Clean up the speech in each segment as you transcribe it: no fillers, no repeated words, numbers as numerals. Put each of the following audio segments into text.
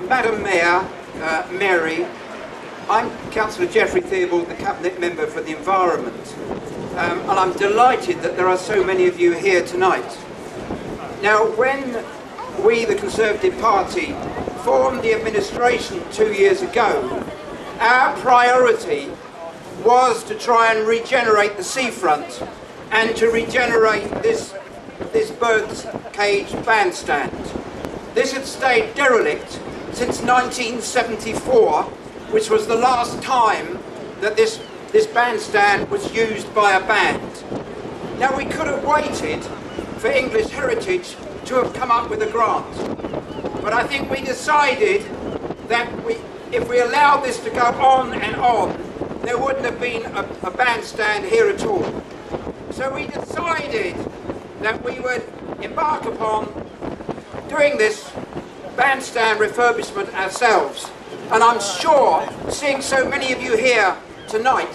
Madam Mayor, Mary, I'm Councillor Geoffrey Theobald, the Cabinet Member for the Environment, and I'm delighted that there are so many of you here tonight. Now, when we, the Conservative Party, formed the administration 2 years ago, our priority was to try and regenerate the seafront and to regenerate this bird's cage bandstand. This had stayed derelict since 1974, which was the last time that this bandstand was used by a band. Now, we could have waited for English Heritage to have come up with a grant, but I think we decided that if we allowed this to go on and on, there wouldn't have been a bandstand here at all. So we decided that we would embark upon doing this bandstand refurbishment ourselves. And I'm sure, seeing so many of you here tonight,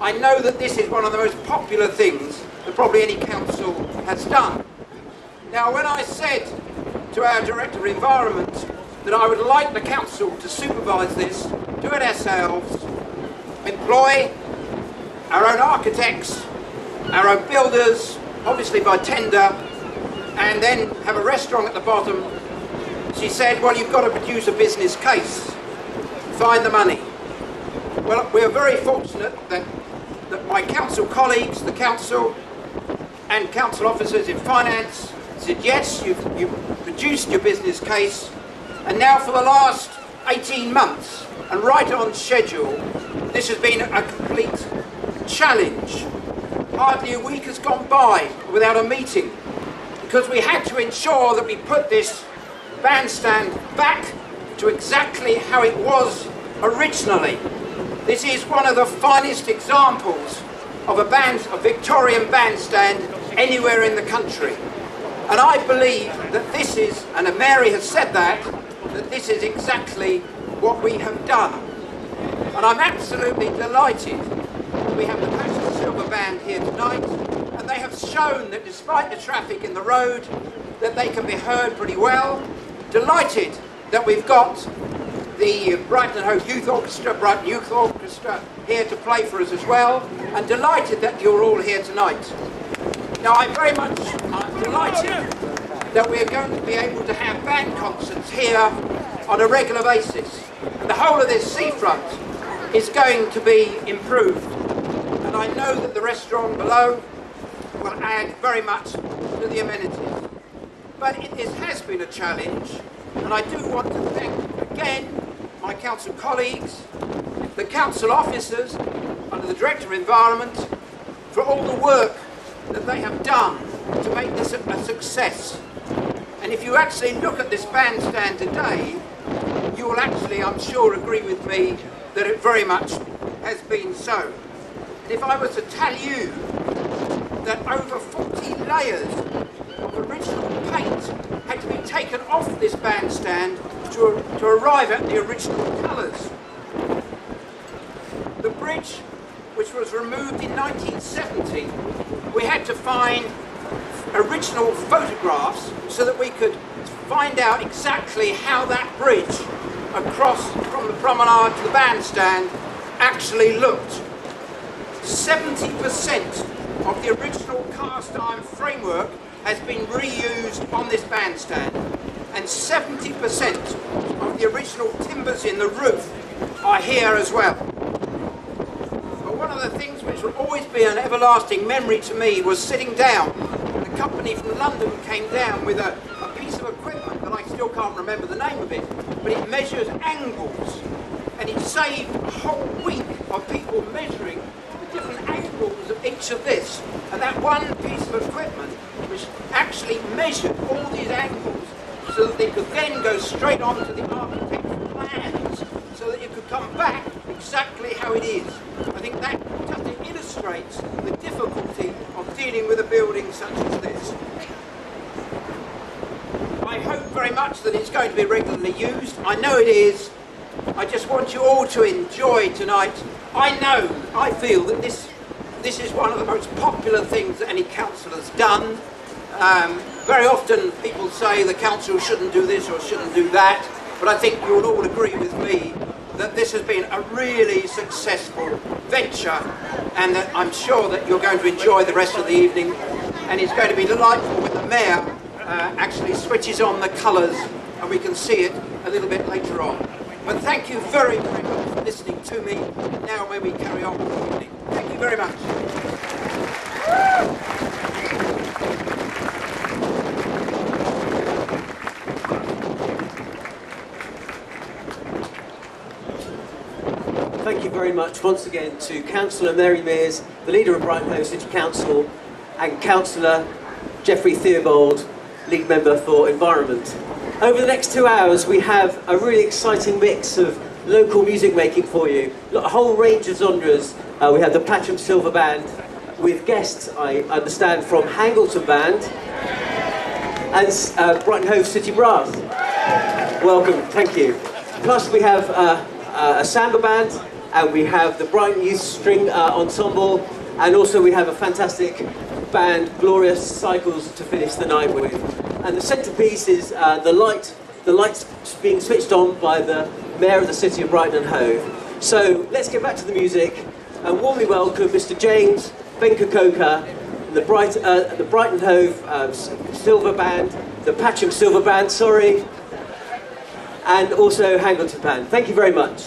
I know that this is one of the most popular things that probably any council has done. Now, when I said to our Director of Environment that I would like the council to supervise this, do it ourselves, employ our own architects, our own builders, obviously by tender, and then have a restaurant at the bottom, she said, well, you've got to produce a business case, find the money. Well, we're very fortunate that my council colleagues, the council and council officers in finance said, yes, you've produced your business case, and now for the last 18 months, and right on schedule, this has been a complete challenge. Hardly a week has gone by without a meeting, because we had to ensure that we put this bandstand back to exactly how it was originally. This is one of the finest examples of a Victorian bandstand anywhere in the country. And I believe that this is, and Mary has said that this is exactly what we have done. And I'm absolutely delighted that we have the Coastal Silver Band here tonight, and they have shown that despite the traffic in the road, that they can be heard pretty well. Delighted that we've got the Brighton and Hove Youth Orchestra, Brighton Youth Orchestra here to play for us as well, and delighted that you're all here tonight. Now, I'm delighted that we're going to be able to have band concerts here on a regular basis. And the whole of this seafront is going to be improved. And I know that the restaurant below will add very much to the amenities. But it has been a challenge, and I do want to thank again my council colleagues, the council officers under the Director of Environment for all the work that they have done to make this a success. And if you actually look at this bandstand today, you will actually, I'm sure, agree with me that it very much has been so. And if I was to tell you that over 40 layers of original paint had to be taken off this bandstand to arrive at the original colours. The bridge, which was removed in 1970, we had to find original photographs so that we could find out exactly how that bridge across from the promenade to the bandstand actually looked. 70% of the original cast iron framework has been reused on this bandstand, and 70% of the original timbers in the roof are here as well. But one of the things which will always be an everlasting memory to me was sitting down. The company from London came down with a piece of equipment that I still can't remember the name of it, but it measures angles, and it saved a whole week of people measuring the different angles of each of this. And that one piece of equipment which actually measured all these angles so that they could then go straight on to the architectural plans so that you could come back exactly how it is. I think that just illustrates the difficulty of dealing with a building such as this. I hope very much that it's going to be regularly used. I know it is. I just want you all to enjoy tonight. I feel that this is one of the most popular things that any council has done. Very often people say the council shouldn't do this or shouldn't do that. but I think you'll all agree with me that this has been a really successful venture, and that I'm sure that you're going to enjoy the rest of the evening, and it's going to be delightful when the Mayor actually switches on the colours and we can see it a little bit later on. But thank you very, very much for listening to me. Now may we carry on with the evening. Thank you very much. Thank you very much once again to Councillor Mary Mears, the leader of Brighton Hove City Council, and Councillor Geoffrey Theobald, lead member for Environment. Over the next 2 hours we have a really exciting mix of local music making for you. A whole range of genres. We have the Patcham Silver Band with guests, I understand, from Hangleton Band and Brighton Hove City Brass. Welcome, thank you. Plus we have a samba band, and we have the Brighton Youth String Ensemble, and also we have a fantastic band, Glorious Cycles, to finish the night with. And the centrepiece is the lights being switched on by the Mayor of the City of Brighton and Hove. So let's get back to the music and warmly welcome Mr. James Benkakoka, the Brighton Hove Silver Band, the Patcham Silver Band, sorry, and also Hangleton Band. Thank you very much.